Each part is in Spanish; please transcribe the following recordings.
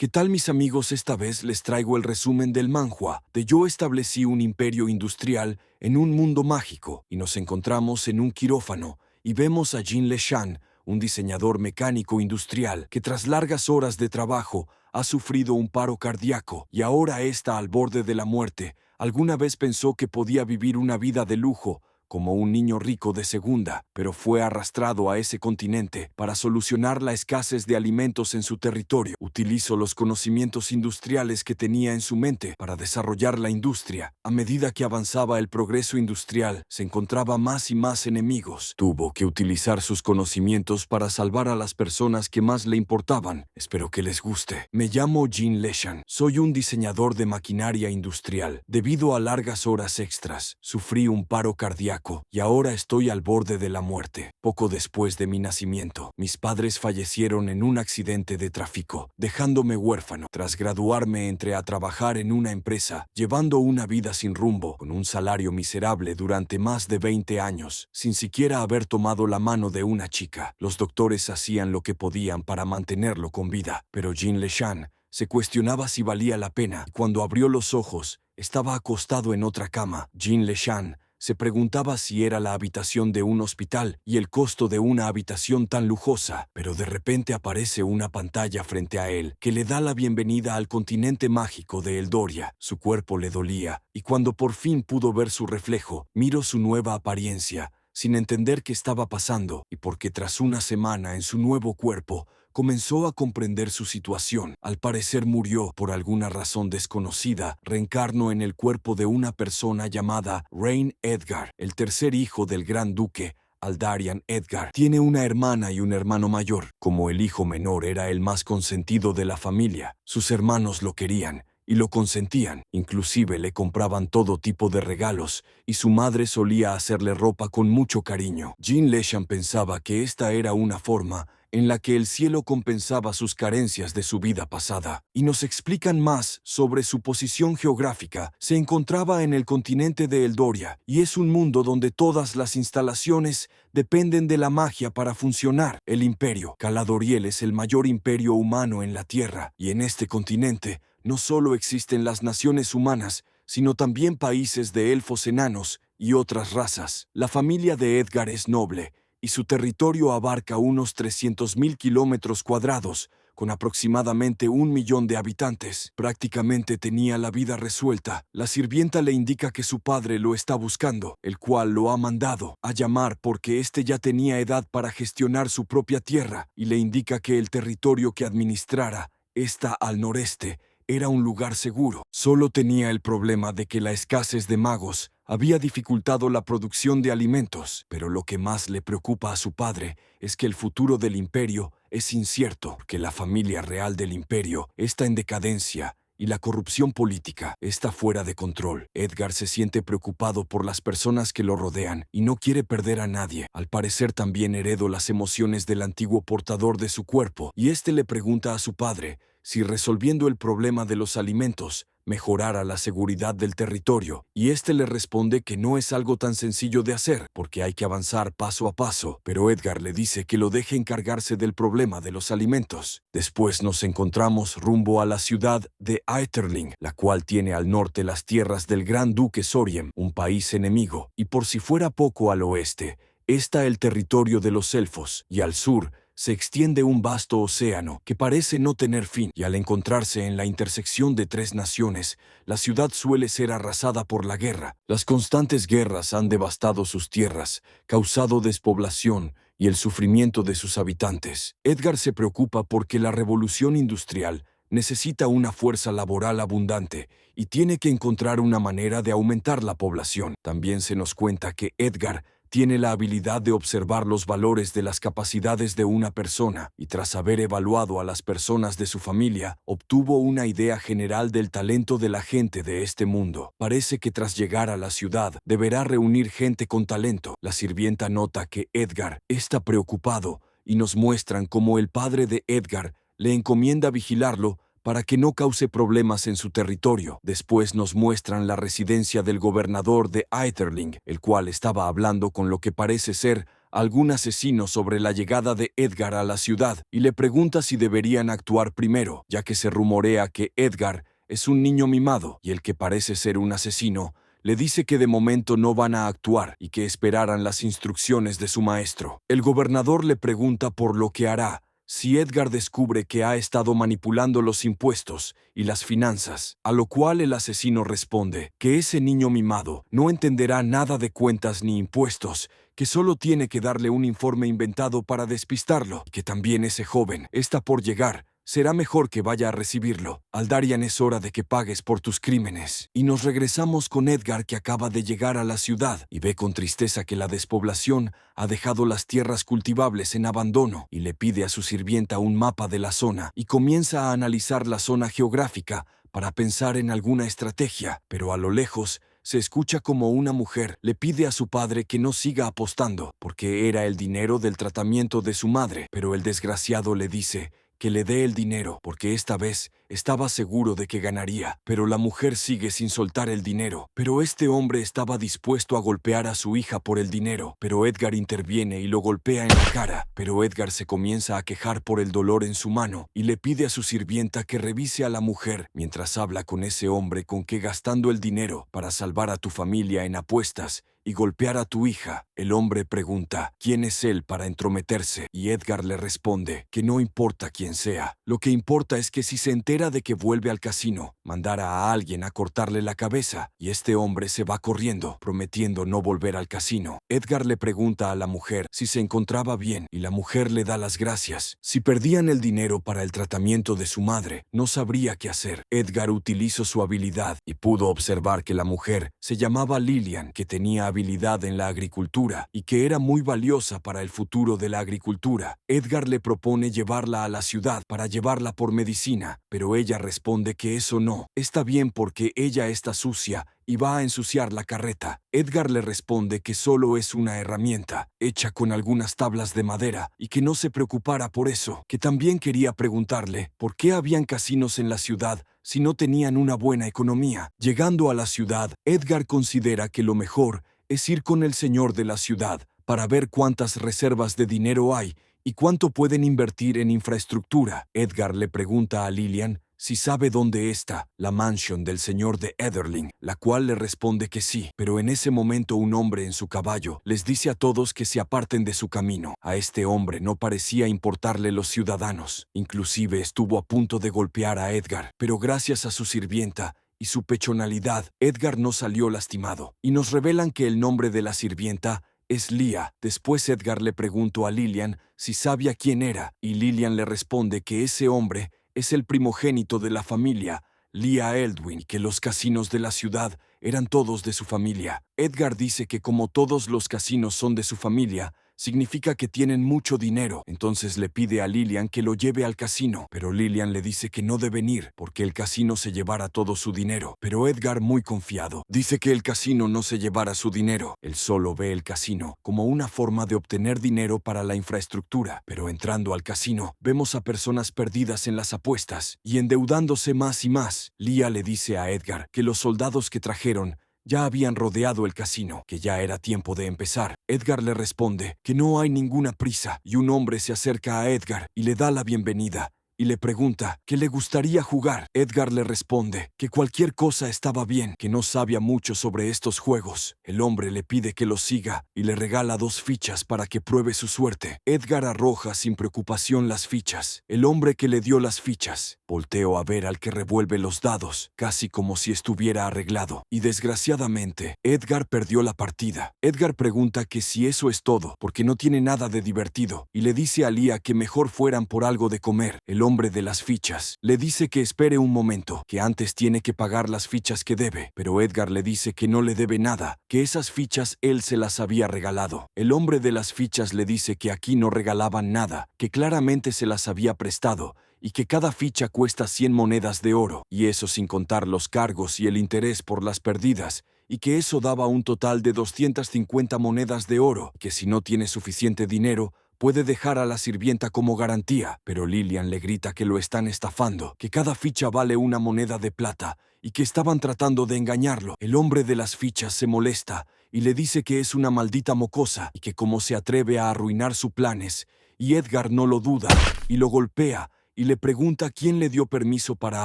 ¿Qué tal, mis amigos? Esta vez les traigo el resumen del manhwa de Yo establecí un imperio industrial en un mundo mágico, y nos encontramos en un quirófano y vemos a Jin Le-shan, un diseñador mecánico industrial que tras largas horas de trabajo ha sufrido un paro cardíaco y ahora está al borde de la muerte. Alguna vez pensó que podía vivir una vida de lujo, como un niño rico de segunda, pero fue arrastrado a ese continente para solucionar la escasez de alimentos en su territorio. Utilizó los conocimientos industriales que tenía en su mente para desarrollar la industria. A medida que avanzaba el progreso industrial, se encontraba más y más enemigos. Tuvo que utilizar sus conocimientos para salvar a las personas que más le importaban. Espero que les guste. Me llamo Jin Le-shan. Soy un diseñador de maquinaria industrial. Debido a largas horas extras, sufrí un paro cardíaco y ahora estoy al borde de la muerte. Poco después de mi nacimiento, mis padres fallecieron en un accidente de tráfico, dejándome huérfano. Tras graduarme, entré a trabajar en una empresa, llevando una vida sin rumbo, con un salario miserable durante más de 20 años, sin siquiera haber tomado la mano de una chica. Los doctores hacían lo que podían para mantenerlo con vida, pero Jin Le-shan se cuestionaba si valía la pena. Cuando abrió los ojos, estaba acostado en otra cama. Jin Le-shan se preguntaba si era la habitación de un hospital y el costo de una habitación tan lujosa, pero de repente aparece una pantalla frente a él que le da la bienvenida al continente mágico de Eldoria. Su cuerpo le dolía, y cuando por fin pudo ver su reflejo, miró su nueva apariencia, sin entender qué estaba pasando, y porque tras una semana en su nuevo cuerpo, comenzó a comprender su situación. Al parecer murió por alguna razón desconocida. Reencarnó en el cuerpo de una persona llamada Rain Edgar, el tercer hijo del gran duque, Aldarian Edgar. Tiene una hermana y un hermano mayor. Como el hijo menor era el más consentido de la familia, sus hermanos lo querían y lo consentían. Inclusive le compraban todo tipo de regalos, y su madre solía hacerle ropa con mucho cariño. Jin Le-shan pensaba que esta era una forma en la que el cielo compensaba sus carencias de su vida pasada. Y nos explican más sobre su posición geográfica. Se encontraba en el continente de Eldoria, y es un mundo donde todas las instalaciones dependen de la magia para funcionar. El imperio Caladoriel es el mayor imperio humano en la Tierra, y en este continente no solo existen las naciones humanas, sino también países de elfos enanos y otras razas. La familia de Edgar es noble, y su territorio abarca unos 300.000 kilómetros cuadrados, con aproximadamente 1 millón de habitantes. Prácticamente tenía la vida resuelta. La sirvienta le indica que su padre lo está buscando, el cual lo ha mandado a llamar porque éste ya tenía edad para gestionar su propia tierra, y le indica que el territorio que administrara está al noreste. Era un lugar seguro. Solo tenía el problema de que la escasez de magos había dificultado la producción de alimentos, pero lo que más le preocupa a su padre es que el futuro del imperio es incierto, porque la familia real del imperio está en decadencia y la corrupción política está fuera de control. Edgar se siente preocupado por las personas que lo rodean y no quiere perder a nadie. Al parecer también heredó las emociones del antiguo portador de su cuerpo, y este le pregunta a su padre si resolviendo el problema de los alimentos mejorara la seguridad del territorio, y este le responde que no es algo tan sencillo de hacer, porque hay que avanzar paso a paso, pero Edgar le dice que lo deje encargarse del problema de los alimentos. Después nos encontramos rumbo a la ciudad de Aetherling, la cual tiene al norte las tierras del gran duque Soriem, un país enemigo, y por si fuera poco al oeste, está el territorio de los elfos, y al sur se extiende un vasto océano que parece no tener fin, y al encontrarse en la intersección de tres naciones, la ciudad suele ser arrasada por la guerra. Las constantes guerras han devastado sus tierras, causado despoblación y el sufrimiento de sus habitantes. Edgar se preocupa porque la revolución industrial necesita una fuerza laboral abundante y tiene que encontrar una manera de aumentar la población. También se nos cuenta que Edgar tiene la habilidad de observar los valores de las capacidades de una persona, y tras haber evaluado a las personas de su familia, obtuvo una idea general del talento de la gente de este mundo. Parece que tras llegar a la ciudad, deberá reunir gente con talento. La sirvienta nota que Edgar está preocupado, y nos muestran cómo el padre de Edgar le encomienda vigilarlo para que no cause problemas en su territorio. Después nos muestran la residencia del gobernador de Aetherling, el cual estaba hablando con lo que parece ser a algún asesino sobre la llegada de Edgar a la ciudad y le pregunta si deberían actuar primero, ya que se rumorea que Edgar es un niño mimado y el que parece ser un asesino le dice que de momento no van a actuar y que esperaran las instrucciones de su maestro. El gobernador le pregunta por lo que hará si Edgar descubre que ha estado manipulando los impuestos y las finanzas, a lo cual el asesino responde que ese niño mimado no entenderá nada de cuentas ni impuestos, que solo tiene que darle un informe inventado para despistarlo, y que también ese joven está por llegar. Será mejor que vaya a recibirlo. Aldarian, es hora de que pagues por tus crímenes. Y nos regresamos con Edgar, que acaba de llegar a la ciudad y ve con tristeza que la despoblación ha dejado las tierras cultivables en abandono y le pide a su sirvienta un mapa de la zona y comienza a analizar la zona geográfica para pensar en alguna estrategia, pero a lo lejos se escucha como una mujer le pide a su padre que no siga apostando porque era el dinero del tratamiento de su madre, pero el desgraciado le dice que le dé el dinero, porque esta vez estaba seguro de que ganaría. Pero la mujer sigue sin soltar el dinero. Pero este hombre estaba dispuesto a golpear a su hija por el dinero. Pero Edgar interviene y lo golpea en la cara. Pero Edgar se comienza a quejar por el dolor en su mano y le pide a su sirvienta que revise a la mujer mientras habla con ese hombre con que gastando el dinero para salvar a tu familia en apuestas y golpear a tu hija. El hombre pregunta quién es él para entrometerse y Edgar le responde que no importa quién sea. Lo que importa es que si se entera de que vuelve al casino, mandara a alguien a cortarle la cabeza y este hombre se va corriendo, prometiendo no volver al casino. Edgar le pregunta a la mujer si se encontraba bien y la mujer le da las gracias. Si perdían el dinero para el tratamiento de su madre, no sabría qué hacer. Edgar utilizó su habilidad y pudo observar que la mujer se llamaba Lillian, que tenía habilidad en la agricultura y que era muy valiosa para el futuro de la agricultura. Edgar le propone llevarla a la ciudad para llevarla por medicina, pero ella responde que eso no está bien porque ella está sucia y va a ensuciar la carreta. Edgar le responde que solo es una herramienta, hecha con algunas tablas de madera, y que no se preocupara por eso, que también quería preguntarle por qué habían casinos en la ciudad si no tenían una buena economía. Llegando a la ciudad, Edgar considera que lo mejor es ir con el señor de la ciudad para ver cuántas reservas de dinero hay y cuánto pueden invertir en infraestructura. Edgar le pregunta a Lillian si sabe dónde está la mansión del señor de Etherling, la cual le responde que sí, pero en ese momento un hombre en su caballo les dice a todos que se aparten de su camino. A este hombre no parecía importarle los ciudadanos, inclusive estuvo a punto de golpear a Edgar, pero gracias a su sirvienta y su pechonalidad, Edgar no salió lastimado, y nos revelan que el nombre de la sirvienta es Lia. Después Edgar le preguntó a Lillian si sabía quién era, y Lillian le responde que ese hombre es el primogénito de la familia, Lia Eldwin, y que los casinos de la ciudad eran todos de su familia. Edgar dice que como todos los casinos son de su familia, significa que tienen mucho dinero. Entonces le pide a Lillian que lo lleve al casino, pero Lillian le dice que no deben ir porque el casino se llevara todo su dinero. Pero Edgar, muy confiado, dice que el casino no se llevara su dinero. Él solo ve el casino como una forma de obtener dinero para la infraestructura. Pero entrando al casino, vemos a personas perdidas en las apuestas y endeudándose más y más. Lia le dice a Edgar que los soldados que trajeron ya habían rodeado el casino, que ya era tiempo de empezar. Edgar le responde que no hay ninguna prisa y un hombre se acerca a Edgar y le da la bienvenida y le pregunta qué le gustaría jugar. Edgar le responde que cualquier cosa estaba bien, que no sabía mucho sobre estos juegos. El hombre le pide que lo siga y le regala 2 fichas para que pruebe su suerte. Edgar arroja sin preocupación las fichas. El hombre que le dio las fichas volteó a ver al que revuelve los dados, casi como si estuviera arreglado. Y desgraciadamente, Edgar perdió la partida. Edgar pregunta que si eso es todo, porque no tiene nada de divertido, y le dice a Lia que mejor fueran por algo de comer. El hombre de las fichas le dice que espere un momento, que antes tiene que pagar las fichas que debe, pero Edgar le dice que no le debe nada, que esas fichas él se las había regalado. El hombre de las fichas le dice que aquí no regalaban nada, que claramente se las había prestado, y que cada ficha cuesta 100 monedas de oro, y eso sin contar los cargos y el interés por las perdidas, y que eso daba un total de 250 monedas de oro, que si no tiene suficiente dinero, puede dejar a la sirvienta como garantía. Pero Lillian le grita que lo están estafando, que cada ficha vale una moneda de plata, y que estaban tratando de engañarlo. El hombre de las fichas se molesta y le dice que es una maldita mocosa y que cómo se atreve a arruinar sus planes, y Edgar no lo duda y lo golpea y le pregunta quién le dio permiso para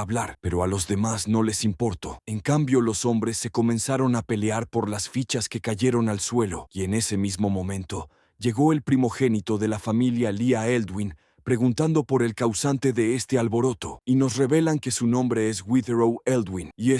hablar, pero a los demás no les importó. En cambio, los hombres se comenzaron a pelear por las fichas que cayeron al suelo, y en ese mismo momento llegó el primogénito de la familia Leah Eldwin, preguntando por el causante de este alboroto, y nos revelan que su nombre es Witherow Eldwin, y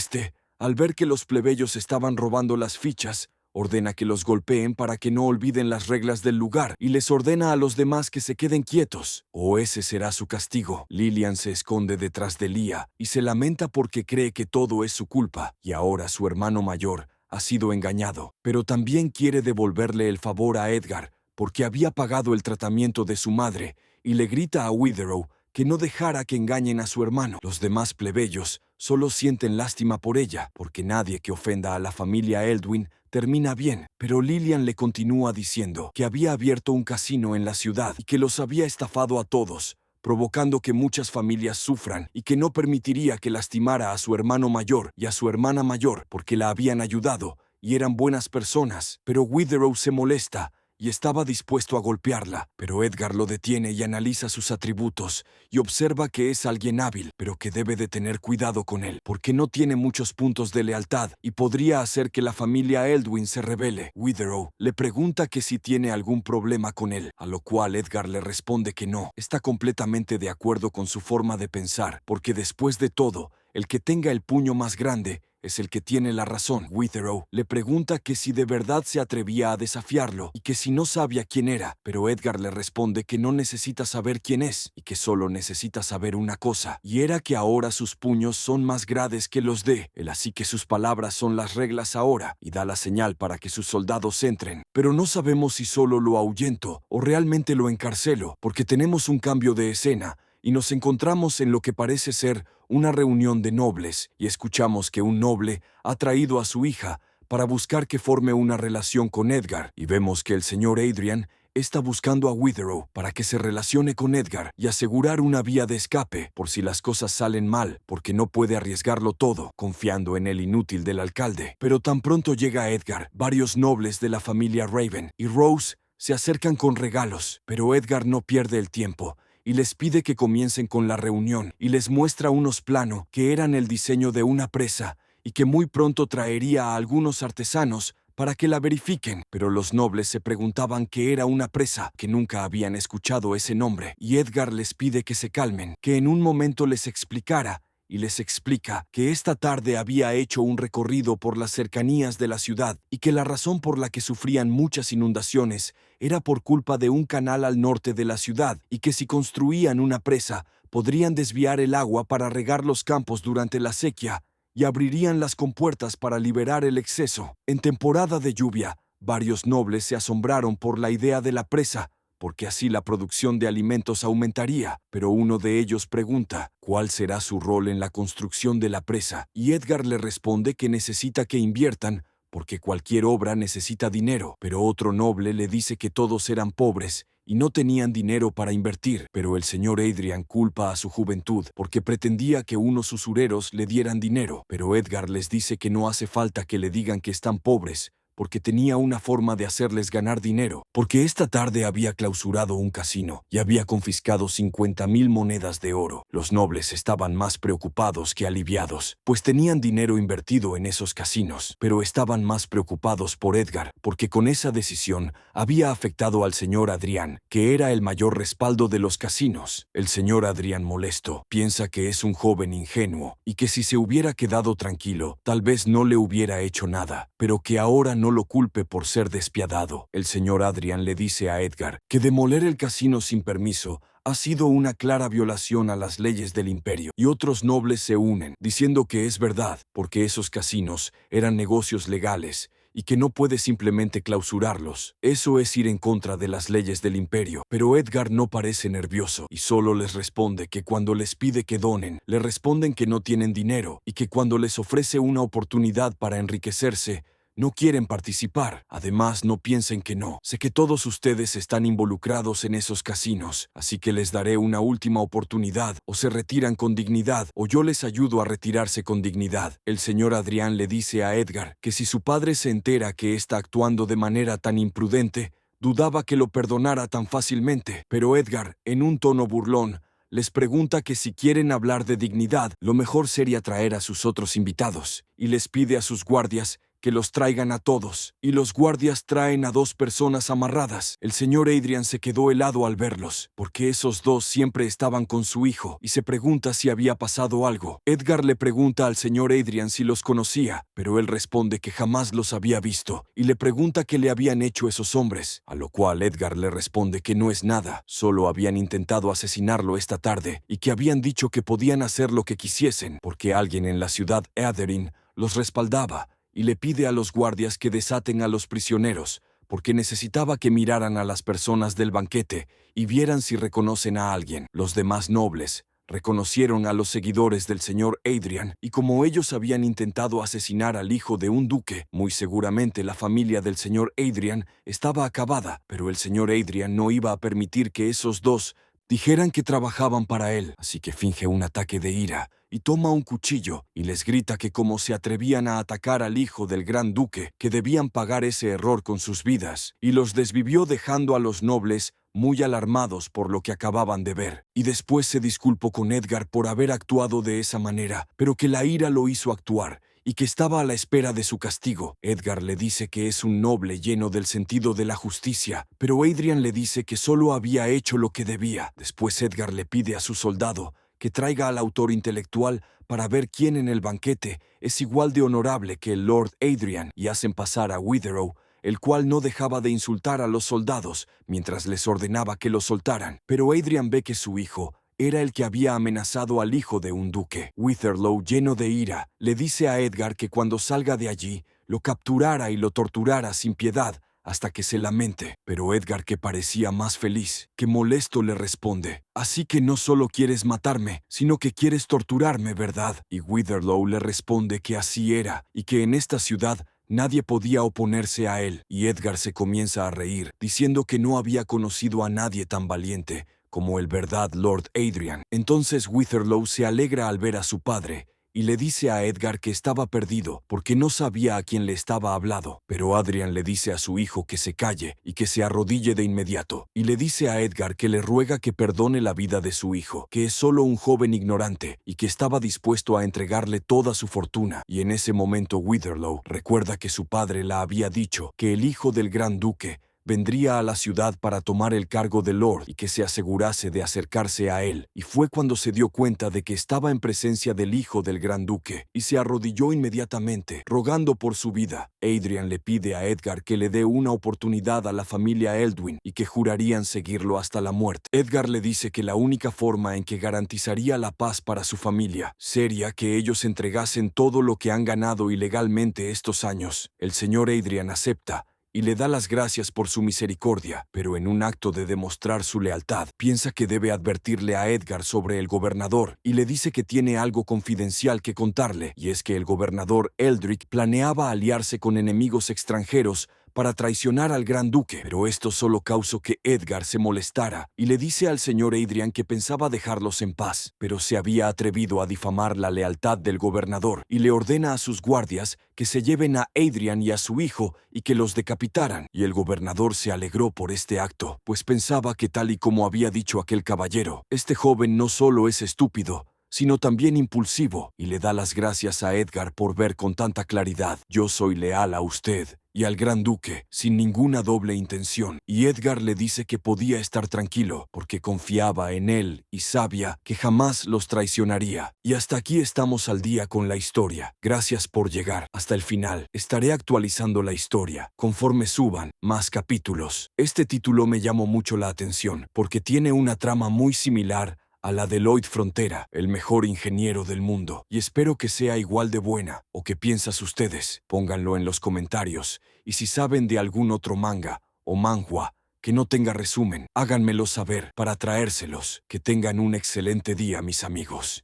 al ver que los plebeyos estaban robando las fichas, ordena que los golpeen para que no olviden las reglas del lugar y les ordena a los demás que se queden quietos, o ese será su castigo. Lillian se esconde detrás de Leah y se lamenta porque cree que todo es su culpa y ahora su hermano mayor ha sido engañado, pero también quiere devolverle el favor a Edgar porque había pagado el tratamiento de su madre y le grita a Witherow que no dejara que engañen a su hermano. Los demás plebeyos solo sienten lástima por ella, porque nadie que ofenda a la familia Eldwin termina bien, pero Lillian le continúa diciendo que había abierto un casino en la ciudad y que los había estafado a todos, provocando que muchas familias sufran y que no permitiría que lastimara a su hermano mayor y a su hermana mayor porque la habían ayudado y eran buenas personas. Pero Witherow se molesta y estaba dispuesto a golpearla, pero Edgar lo detiene y analiza sus atributos y observa que es alguien hábil, pero que debe de tener cuidado con él, porque no tiene muchos puntos de lealtad y podría hacer que la familia Eldwin se rebele. Witherow le pregunta que si tiene algún problema con él, a lo cual Edgar le responde que no, está completamente de acuerdo con su forma de pensar, porque después de todo, el que tenga el puño más grande es el que tiene la razón. Witherow le pregunta que si de verdad se atrevía a desafiarlo y que si no sabía quién era, pero Edgar le responde que no necesita saber quién es y que solo necesita saber una cosa, y era que ahora sus puños son más grandes que los de él, así que sus palabras son las reglas ahora, y da la señal para que sus soldados entren. Pero no sabemos si solo lo ahuyento o realmente lo encarcelo, porque tenemos un cambio de escena y nos encontramos en lo que parece ser una reunión de nobles y escuchamos que un noble ha traído a su hija para buscar que forme una relación con Edgar y vemos que el señor Adrian está buscando a Witherow para que se relacione con Edgar y asegurar una vía de escape por si las cosas salen mal, porque no puede arriesgarlo todo, confiando en el inútil del alcalde. Pero tan pronto llega Edgar, varios nobles de la familia Raven y Rose se acercan con regalos, pero Edgar no pierde el tiempo y les pide que comiencen con la reunión y les muestra unos planos que eran el diseño de una presa y que muy pronto traería a algunos artesanos para que la verifiquen. Pero los nobles se preguntaban qué era una presa, que nunca habían escuchado ese nombre, y Edgar les pide que se calmen, que en un momento les explicara, y les explica que esta tarde había hecho un recorrido por las cercanías de la ciudad y que la razón por la que sufrían muchas inundaciones era por culpa de un canal al norte de la ciudad y que si construían una presa podrían desviar el agua para regar los campos durante la sequía y abrirían las compuertas para liberar el exceso. En temporada de lluvia, varios nobles se asombraron por la idea de la presa, porque así la producción de alimentos aumentaría, pero uno de ellos pregunta cuál será su rol en la construcción de la presa, y Edgar le responde que necesita que inviertan, porque cualquier obra necesita dinero, pero otro noble le dice que todos eran pobres y no tenían dinero para invertir, pero el señor Adrian culpa a su juventud porque pretendía que unos usureros le dieran dinero, pero Edgar les dice que no hace falta que le digan que están pobres, porque tenía una forma de hacerles ganar dinero, porque esta tarde había clausurado un casino y había confiscado 50,000 monedas de oro. Los nobles estaban más preocupados que aliviados, pues tenían dinero invertido en esos casinos, pero estaban más preocupados por Edgar, porque con esa decisión había afectado al señor Adrián, que era el mayor respaldo de los casinos. El señor Adrián, molesto, piensa que es un joven ingenuo y que si se hubiera quedado tranquilo, tal vez no le hubiera hecho nada, pero que ahora no lo culpe por ser despiadado. El señor Adrian le dice a Edgar que demoler el casino sin permiso ha sido una clara violación a las leyes del imperio, y otros nobles se unen, diciendo que es verdad, porque esos casinos eran negocios legales y que no puede simplemente clausurarlos. Eso es ir en contra de las leyes del imperio. Pero Edgar no parece nervioso y solo les responde que cuando les pide que donen, le responden que no tienen dinero y que cuando les ofrece una oportunidad para enriquecerse, no quieren participar. Además, no piensen que no. Sé que todos ustedes están involucrados en esos casinos, así que les daré una última oportunidad. O se retiran con dignidad, o yo les ayudo a retirarse con dignidad. El señor Adrián le dice a Edgar que si su padre se entera que está actuando de manera tan imprudente, dudaba que lo perdonara tan fácilmente. Pero Edgar, en un tono burlón, les pregunta que si quieren hablar de dignidad, lo mejor sería traer a sus otros invitados, y les pide a sus guardias que los traigan a todos, y los guardias traen a 2 personas amarradas. El señor Adrian se quedó helado al verlos, porque esos 2 siempre estaban con su hijo, y se pregunta si había pasado algo. Edgar le pregunta al señor Adrian si los conocía, pero él responde que jamás los había visto, y le pregunta qué le habían hecho esos hombres, a lo cual Edgar le responde que no es nada, solo habían intentado asesinarlo esta tarde, y que habían dicho que podían hacer lo que quisiesen, porque alguien en la ciudad Atherin los respaldaba, y le pide a los guardias que desaten a los prisioneros, porque necesitaba que miraran a las personas del banquete y vieran si reconocen a alguien. Los demás nobles reconocieron a los seguidores del señor Adrian, y como ellos habían intentado asesinar al hijo de un duque, muy seguramente la familia del señor Adrian estaba acabada, pero el señor Adrian no iba a permitir que esos 2 dijeran que trabajaban para él, así que finge un ataque de ira y toma un cuchillo y les grita que como se atrevían a atacar al hijo del gran duque, que debían pagar ese error con sus vidas, y los desvivió dejando a los nobles muy alarmados por lo que acababan de ver. Y después se disculpó con Edgar por haber actuado de esa manera, pero que la ira lo hizo actuar, y que estaba a la espera de su castigo. Edgar le dice que es un noble lleno del sentido de la justicia, pero Adrian le dice que solo había hecho lo que debía. Después Edgar le pide a su soldado que traiga al autor intelectual para ver quién en el banquete es igual de honorable que el Lord Adrian, y hacen pasar a Witherow, el cual no dejaba de insultar a los soldados mientras les ordenaba que los soltaran. Pero Adrian ve que su hijo era el que había amenazado al hijo de un duque. Witherow, lleno de ira, le dice a Edgar que cuando salga de allí, lo capturara y lo torturara sin piedad hasta que se lamente. Pero Edgar, que parecía más feliz que molesto, le responde: «Así que no solo quieres matarme, sino que quieres torturarme, ¿verdad?». Y Witherow le responde que así era, y que en esta ciudad nadie podía oponerse a él. Y Edgar se comienza a reír, diciendo que no había conocido a nadie tan valiente como el verdad Lord Adrian. Entonces Witherow se alegra al ver a su padre, y le dice a Edgar que estaba perdido porque no sabía a quién le estaba hablando. Pero Adrian le dice a su hijo que se calle y que se arrodille de inmediato, y le dice a Edgar que le ruega que perdone la vida de su hijo, que es solo un joven ignorante y que estaba dispuesto a entregarle toda su fortuna. Y en ese momento Witherow recuerda que su padre la había dicho que el hijo del gran duque vendría a la ciudad para tomar el cargo de Lord y que se asegurase de acercarse a él, y fue cuando se dio cuenta de que estaba en presencia del hijo del gran duque, y se arrodilló inmediatamente, rogando por su vida. Adrian le pide a Edgar que le dé una oportunidad a la familia Eldwin y que jurarían seguirlo hasta la muerte. Edgar le dice que la única forma en que garantizaría la paz para su familia sería que ellos entregasen todo lo que han ganado ilegalmente estos años. El señor Adrian acepta y le da las gracias por su misericordia, pero en un acto de demostrar su lealtad, piensa que debe advertirle a Edgar sobre el gobernador y le dice que tiene algo confidencial que contarle, y es que el gobernador Eldrick planeaba aliarse con enemigos extranjeros para traicionar al gran duque, pero esto solo causó que Edgar se molestara y le dice al señor Adrian que pensaba dejarlos en paz, pero se había atrevido a difamar la lealtad del gobernador y le ordena a sus guardias que se lleven a Adrian y a su hijo y que los decapitaran. Y el gobernador se alegró por este acto, pues pensaba que, tal y como había dicho aquel caballero, este joven no solo es estúpido, sino también impulsivo, y le da las gracias a Edgar por ver con tanta claridad: «Yo soy leal a usted y al gran duque, sin ninguna doble intención». Y Edgar le dice que podía estar tranquilo, porque confiaba en él y sabía que jamás los traicionaría. Y hasta aquí estamos al día con la historia. Gracias por llegar hasta el final. Estaré actualizando la historia conforme suban más capítulos. Este título me llamó mucho la atención, porque tiene una trama muy similar a la de Lloyd Frontera, el mejor ingeniero del mundo, y espero que sea igual de buena. ¿O qué piensas ustedes? Pónganlo en los comentarios, y si saben de algún otro manga o manhwa que no tenga resumen, háganmelo saber para traérselos. Que tengan un excelente día, mis amigos.